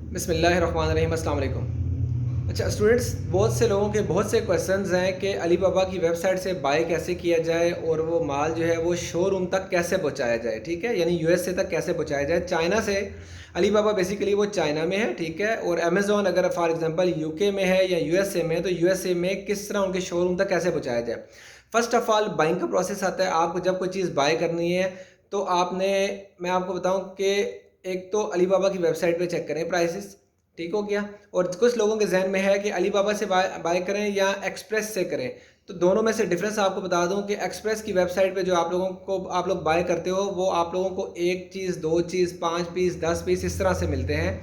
बिस्मिल्लाहिर्रहमानिर्रहीम, अस्सलाम वालेकुम। अच्छा स्टूडेंट्स, बहुत से लोगों के बहुत से क्वेश्चंस हैं कि अली बाबा की वेबसाइट से बाय कैसे किया जाए और वो माल जो है वो शोरूम तक कैसे पहुंचाया जाए। ठीक है, यानी यूएसए तक कैसे पहुंचाया जाए। चाइना से अली बाबा बेसिकली वो चाइना में है, ठीक है, और अमेज़ॉन अगर फॉर एग्जांपल यूके में है या यूएसए में, तो यूएसए में किस तरह उनके शोरूम तक कैसे पहुँचाया जाए। फ़र्स्ट ऑफ़ ऑल बाइंग का प्रोसेस आता है। आपको जब कोई चीज़ बाय करनी है तो आपने, मैं आपको बताऊँ कि एक तो अली बाबा की वेबसाइट पे चेक करें प्राइसेस, ठीक हो गया। और कुछ लोगों के जहन में है कि अली बाबा से बाय करें या एक्सप्रेस से करें, तो दोनों में से डिफरेंस आपको बता दूं कि एक्सप्रेस की वेबसाइट पे जो आप लोग बाय करते हो, वो आप लोगों को एक चीज़, दो चीज़, 5 पीस, 10 पीस इस तरह से मिलते हैं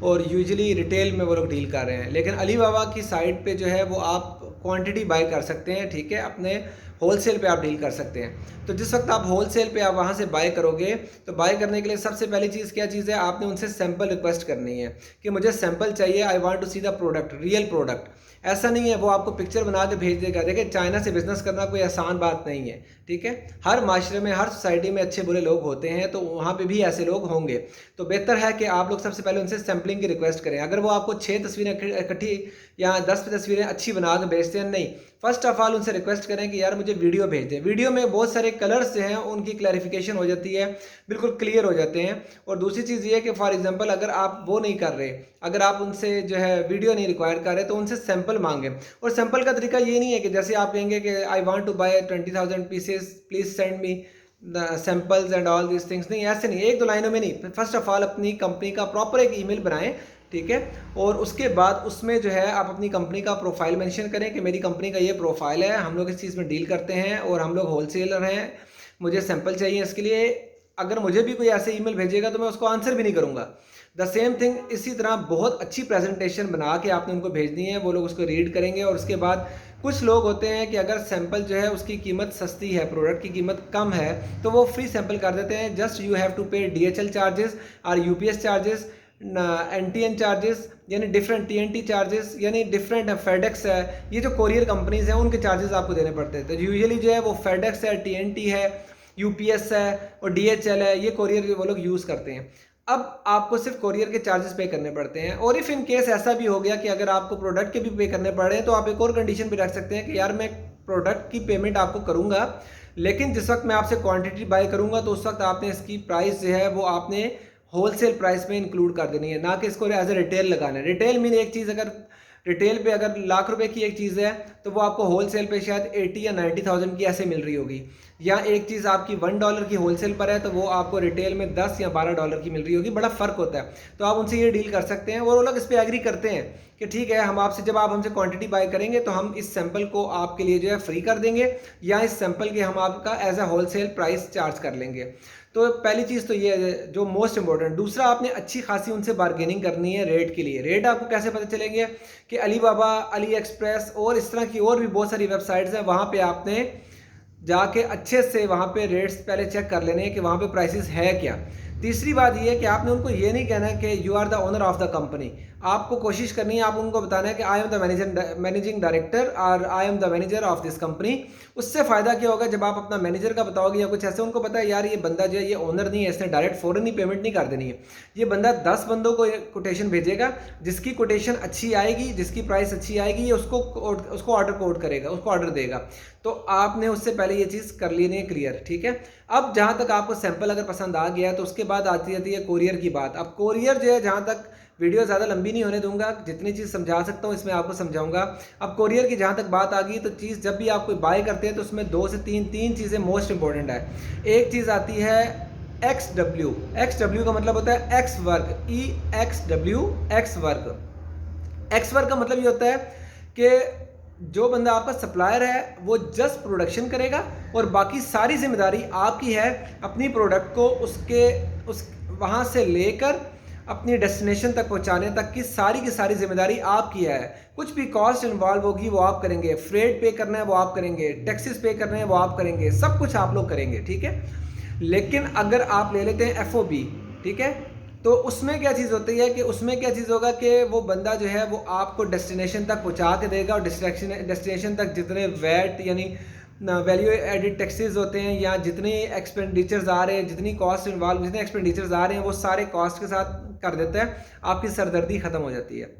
और यूजुअली रिटेल में वो लोग डील कर रहे हैं। लेकिन अली बाबा की साइट पे जो है वो आप क्वांटिटी बाय कर सकते हैं, ठीक है, अपने होलसेल पे आप डील कर सकते हैं। तो जिस वक्त आप होलसेल पे आप वहाँ से बाय करोगे, तो बाय करने के लिए सबसे पहली चीज़ क्या चीज़ है, आपने उनसे सैंपल रिक्वेस्ट करनी है कि मुझे सैंपल चाहिए, I want to see the product, real product. ऐसा नहीं है वो आपको पिक्चर बना के भेज देगा। देखिए, चाइना से बिजनेस करना कोई आसान बात नहीं है, ठीक है। हर माशरे में, हर सोसाइटी में अच्छे बुरे लोग होते हैं, तो वहाँ पे भी ऐसे लोग होंगे। तो बेहतर है कि आप लोग सबसे पहले उनसे सैम्पलिंग की रिक्वेस्ट करें। अगर वो आपको 6 तस्वीरें इकट्ठी या 10 तस्वीरें अच्छी बना के भेजते हैं, नहीं, फर्स्ट ऑफ ऑल उनसे रिक्वेस्ट करें कि यार मुझे वीडियो भेज दें। वीडियो में बहुत सारे कलर्स जो हैं उनकी क्लैरिफिकेशन हो जाती है, बिल्कुल क्लियर हो जाते हैं। और दूसरी चीज़ ये है कि फॉर एग्जांपल अगर आप वो नहीं कर रहे, अगर आप उनसे जो है वीडियो नहीं रिक्वायर कर रहे, तो उनसे सैंपल मांगें। और सैंपल का तरीका ये नहीं है कि जैसे आप कहेंगे कि I want to buy 20,000 pieces, please send me the samples and all these things. नहीं, ऐसे नहीं, एक दो लाइनों में नहीं। फर्स्ट ऑफ ऑल अपनी कंपनी का प्रॉपर एक ईमेल बनाएं, ठीक है, और उसके बाद उसमें जो है आप अपनी कंपनी का प्रोफाइल मेंशन करें कि मेरी कंपनी का ये प्रोफाइल है, हम लोग इस चीज़ में डील करते हैं और हम लोग होलसेलर हैं, मुझे सैंपल चाहिए इसके लिए। अगर मुझे भी कोई ऐसे ईमेल भेजेगा तो मैं उसको आंसर भी नहीं करूँगा। द सेम थिंग इसी तरह बहुत अच्छी प्रेजेंटेशन बना के आपने उनको भेजनी है, वो लोग उसको रीड करेंगे। और उसके बाद कुछ लोग होते हैं कि अगर सैंपल जो है उसकी कीमत सस्ती है, प्रोडक्ट की कीमत कम है, तो वो फ्री सैंपल कर देते हैं। जस्ट यू हैव टू पे DHL चार्जेस और UPS चार्जेस, NTN चार्जेस, यानी डिफरेंट TNT चार्जेस, यानी डिफरेंट है। फेडेक्स है, ये जो कोरियर कंपनीज हैं उनके चार्जेस आपको देने पड़ते हैं। तो यूजुअली जो है वो फेडेक्स है, TNT है, UPS है और DHL है, ये कोरियर वो लोग यूज़ करते हैं। अब आपको सिर्फ कोरियर के चार्जेस पे करने पड़ते हैं। और इफ़ इन केस ऐसा भी हो गया कि अगर आपको प्रोडक्ट के भी पे करने पड़ रहे हैं, तो आप एक और कंडीशन भी रख सकते हैं कि यार मैं प्रोडक्ट की पेमेंट आपको करूंगा, लेकिन जिस वक्त मैं आपसे क्वांटिटी बाय करूंगा तो उस वक्त आपने इसकी प्राइस जो है वो आपने होलसेल प्राइस में इंक्लूड कर देनी है, ना कि इसको एज ए रिटेल लगाना है। रिटेल मीन एक चीज़, अगर रिटेल पे अगर ₹1,00,000 की एक चीज़ है तो वो आपको होलसेल पे शायद 80 या 90,000 की ऐसे मिल रही होगी। या एक चीज़ आपकी $1 की होलसेल पर है तो वो आपको रिटेल में 10 या $12 की मिल रही होगी। बड़ा फ़र्क होता है। तो आप उनसे ये डील कर सकते हैं और वो लोग इस पर एग्री करते हैं कि ठीक है, हम आपसे, जब आप हमसे क्वांटिटी बाय करेंगे तो हम इस सैंपल को आपके लिए जो है फ्री कर देंगे, या इस सैंपल के हम आपका as a wholesale price charge कर लेंगे। तो पहली चीज़ तो ये है जो मोस्ट इंपॉर्टेंट। दूसरा, आपने अच्छी खासी उनसे बार्गेनिंग करनी है रेट के लिए। रेट आपको कैसे पता चलेंगे कि अली बाबा, अली एक्सप्रेस और इस तरह की और भी बहुत सारी वेबसाइट्स हैं, वहाँ पे आपने जाके अच्छे से वहाँ पे रेट्स पहले चेक कर लेने हैं कि वहाँ पे प्राइसेस है क्या। तीसरी बात ये है कि आपने उनको ये नहीं कहना है कि you are the owner of the company. आपको कोशिश करनी है, आप उनको बताना है कि I am the managing director और I am the manager of this company. उससे फ़ायदा क्या होगा, जब आप अपना मैनेजर का बताओगे या कुछ ऐसे, उनको पता है यार ये बंदा जो है ये ओनर नहीं है, इसने डायरेक्ट फ़ौरन ही पेमेंट नहीं कर देनी है। ये बंदा 10 बंदों को कोटेशन भेजेगा, जिसकी कोटेशन अच्छी आएगी, जिसकी प्राइस अच्छी आएगी, ये उसको ऑर्डर कोड करेगा, उसको ऑर्डर देगा। तो आपने उससे पहले ये चीज़ कर लेनी है क्लियर, ठीक है। अब जहाँ तक आपको सैंपल अगर पसंद आ गया तो उसके बाद आती है कोरियर की बात। अब कोरियर जो है, जहाँ तक वीडियो ज़्यादा लंबी नहीं होने दूंगा, जितनी चीज़ समझा सकता हूँ इसमें आपको समझाऊंगा। अब कोरियर की जहाँ तक बात आ गई, तो चीज़ जब भी आप कोई बाय करते हैं तो उसमें 2 से 3 चीज़ें मोस्ट इंपॉर्टेंट है। एक चीज़ आती है XW। XW का मतलब होता है x work, EXW, x work. X work का मतलब ये होता है कि जो बंदा आपका सप्लायर है वो जस्ट प्रोडक्शन करेगा और बाकी सारी जिम्मेदारी आपकी है अपनी प्रोडक्ट को उस वहाँ से लेकर अपनी डेस्टिनेशन तक पहुँचाने तक की सारी जिम्मेदारी आपकी है। कुछ भी कॉस्ट इन्वॉल्व होगी वो आप करेंगे, फ्रेट पे करना है वो आप करेंगे, टैक्सेस पे करने हैं वो आप करेंगे, सब कुछ आप लोग करेंगे, ठीक है। लेकिन अगर आप ले लेते हैं FOB, ठीक है, तो उसमें क्या चीज़ होती है कि उसमें क्या चीज़ होगा कि वो बंदा जो है वो आपको डेस्टिनेशन तक पहुंचा के देगा, और डेस्टिनेशन तक जितने वैट यानी वैल्यू एडिड टैक्सेस होते हैं या जितने एक्सपेंडिचर्स आ रहे हैं, जितनी कॉस्ट इन्वॉल्व, जितने एक्सपेंडिचर्स आ रहे हैं वो सारे कॉस्ट के साथ कर देता है, आपकी सरदर्दी ख़त्म हो जाती है।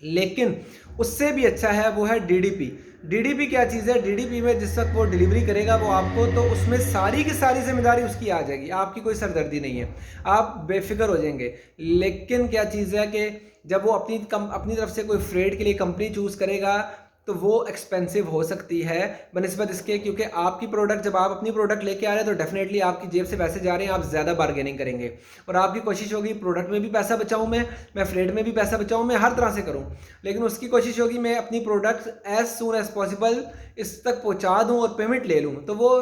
लेकिन उससे भी अच्छा है वो है डीडीपी। डीडीपी क्या चीज़ है? डीडीपी में जिस वक्त वो डिलीवरी करेगा वो आपको, तो उसमें सारी की सारी जिम्मेदारी उसकी आ जाएगी, आपकी कोई सरदर्दी नहीं है, आप बेफिक्र हो जाएंगे। लेकिन क्या चीज़ है कि जब वो अपनी तरफ से कोई फ्रेड के लिए कंपनी चूज़ करेगा तो वो एक्सपेंसिव हो सकती है बनिस्बत इसके, क्योंकि आपकी प्रोडक्ट, जब आप अपनी प्रोडक्ट लेके आ रहे हैं तो डेफिनेटली आपकी जेब से पैसे जा रहे हैं, आप ज़्यादा बार्गेनिंग करेंगे और आपकी कोशिश होगी प्रोडक्ट में भी पैसा बचाऊं, मैं फ्रेड में भी पैसा बचाऊं, मैं हर तरह से करूं। लेकिन उसकी कोशिश होगी मैं अपनी product as soon as possible इस तक पहुंचा दूं और पेमेंट ले लूं, तो वो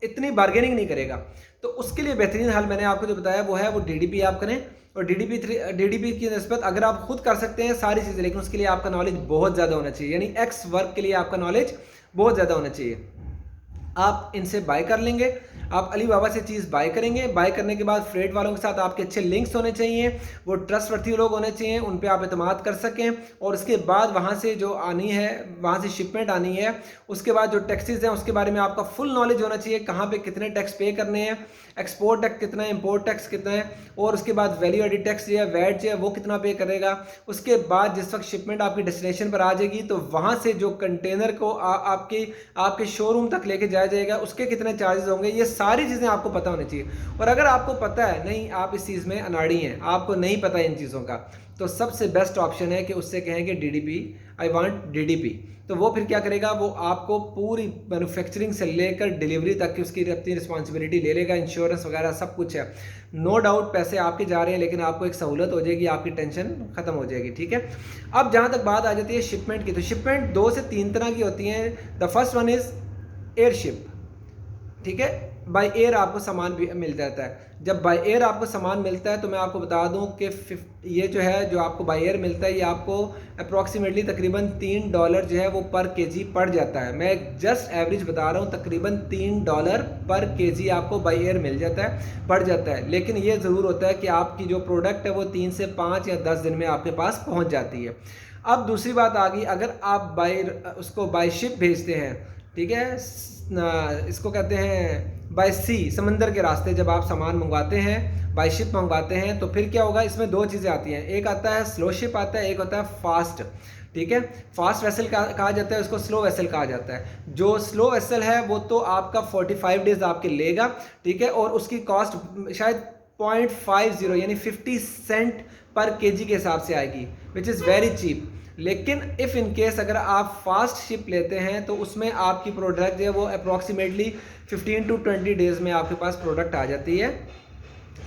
इतनी बार्गेनिंग नहीं करेगा। तो उसके लिए बेहतरीन हल मैंने आपको जो बताया वो है वो डीडीपी आप करें। और डीडीपी की निस्बत अगर आप खुद कर सकते हैं सारी चीज़ें, लेकिन उसके लिए आपका नॉलेज बहुत ज़्यादा होना चाहिए, यानी एक्स वर्क के लिए आपका नॉलेज बहुत ज़्यादा होना चाहिए। आप इनसे बाय कर लेंगे, आप अली बाबा से चीज़ बाय करेंगे। बाय करने के बाद फ्रेड वालों के साथ आपके अच्छे लिंक्स होने चाहिए, वो ट्रस्टवर्थी लोग होने चाहिए, उन पे आप एतमाद कर सकें। और उसके बाद वहाँ से जो आनी है, वहाँ से शिपमेंट आनी है, उसके बाद जो टैक्सेस हैं उसके बारे में आपका फुल नॉलेज होना चाहिए, कहाँ पे कितने टैक्स पे करने हैं, एक्सपोर्ट टैक्स कितना है, इम्पोर्ट टैक्स कितना है, और उसके बाद वैल्यू एडिड टैक्स जो है, वैट जो है वो कितना पे करेगा। उसके बाद जिस वक्त शिपमेंट आपकी डेस्टिनेशन पर आ जाएगी तो वहाँ से जो कंटेनर को आपके शोरूम तक लेके जाया जाएगा उसके कितने चार्जेस होंगे, ये सारी चीज़ें आपको पता होनी चाहिए। और अगर आपको पता है, नहीं आप इस चीज़ में अनाड़ी हैं, आपको नहीं पता इन चीज़ों का, तो सबसे बेस्ट ऑप्शन है कि उससे कहें कि डीडीपी, आई वांट डीडीपी। तो वो फिर क्या करेगा, वो आपको पूरी मैन्युफैक्चरिंग से लेकर डिलीवरी तक की उसकी अपनी रिस्पॉन्सिबिलिटी ले लेगा, इंश्योरेंस वगैरह सब कुछ है। नो डाउट पैसे आपके जा रहे हैं, लेकिन आपको एक सहूलत हो जाएगी, आपकी टेंशन खत्म हो जाएगी। ठीक है, अब जहाँ तक बात आ जाती है शिपमेंट की, तो शिपमेंट 2 से 3 तरह की होती हैं। The first one is airship. ठीक है, बाय एयर आपको सामान भी मिल जाता है। जब बाय एयर आपको सामान मिलता है तो मैं आपको बता दूं कि ये जो है, जो आपको बाय एयर मिलता है, ये आपको अप्रॉक्सीमेटली तकरीबन $3 जो है वो पर केजी पड़ जाता है। मैं जस्ट एवरेज बता रहा हूँ, तकरीबन $3 पर केजी आपको बाय एयर मिल जाता है, पड़ जाता है। लेकिन ये ज़रूर होता है कि आपकी जो प्रोडक्ट है वो 3 से 5 या 10 दिन में आपके पास पहुँच जाती है। अब दूसरी बात आ गई, अगर आप उसको बाय शिप भेजते हैं, ठीक है, इसको कहते हैं बाय सी, समंदर के रास्ते जब आप सामान मंगवाते हैं, बाय शिप मंगवाते हैं, तो फिर क्या होगा, इसमें 2 चीज़ें आती हैं। एक आता है स्लो शिप आता है, एक होता है फास्ट। ठीक है, फास्ट वेसल कहा जाता है, उसको स्लो वेसल कहा जाता है। जो स्लो वेसल है वो तो आपका 45 डेज आपके लेगा। ठीक है, और उसकी कॉस्ट शायद 0.50 यानी 50 सेंट पर केजी के हिसाब से आएगी, विच इज़ वेरी चीप। लेकिन इफ़ इन केस अगर आप फास्ट शिप लेते हैं तो उसमें आपकी प्रोडक्ट जो है वो अप्रॉक्सीमेटली 15 to 20 डेज़ में आपके पास प्रोडक्ट आ जाती है।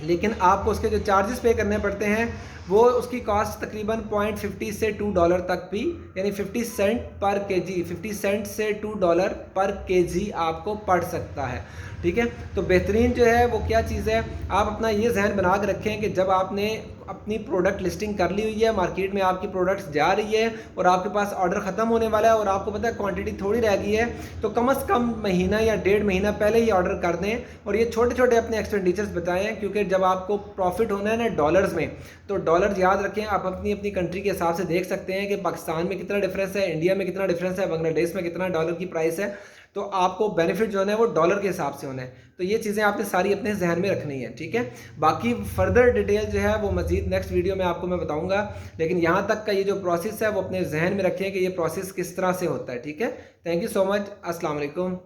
लेकिन आपको उसके जो चार्जेस पे करने पड़ते हैं वो उसकी कॉस्ट तकरीबन 0.50 से $2 तक भी, यानी 50 सेंट पर केजी, 50 सेंट से $2 पर केजी आपको पड़ सकता है। ठीक है, तो बेहतरीन जो है वो क्या चीज़ है, आप अपना ये जहन बना के रखें कि जब आपने अपनी प्रोडक्ट लिस्टिंग कर ली हुई है, मार्केट में आपकी प्रोडक्ट्स जा रही है और आपके पास ऑर्डर ख़त्म होने वाला है और आपको पता है क्वांटिटी थोड़ी रह गई है, तो कम से कम महीना या 1.5 महीना पहले ही ऑर्डर कर दें और ये छोटे छोटे अपने एक्सपेंडिचर्स बताएं। क्योंकि जब आपको प्रॉफिट होना है ना डॉलर्स में, तो डॉलर याद रखें, आप अपनी अपनी कंट्री के हिसाब से देख सकते हैं कि पाकिस्तान में कितना डिफरेंस है, इंडिया में कितना डिफरेंस है, बांग्लादेश में कितना डॉलर की प्राइस है। तो आपको बेनिफिट जो है वो डॉलर के हिसाब से होना है। तो ये चीज़ें आपने सारी अपने जहन में रखनी है। ठीक है, बाकी फर्दर डिटेल जो है वो मज़ीद नेक्स्ट वीडियो में आपको मैं बताऊंगा, लेकिन यहाँ तक का ये जो प्रोसेस है वो अपने जहन में रखें कि ये प्रोसेस किस तरह से होता है। ठीक है, थैंक यू सो मच, अस्सलाम वालेकुम।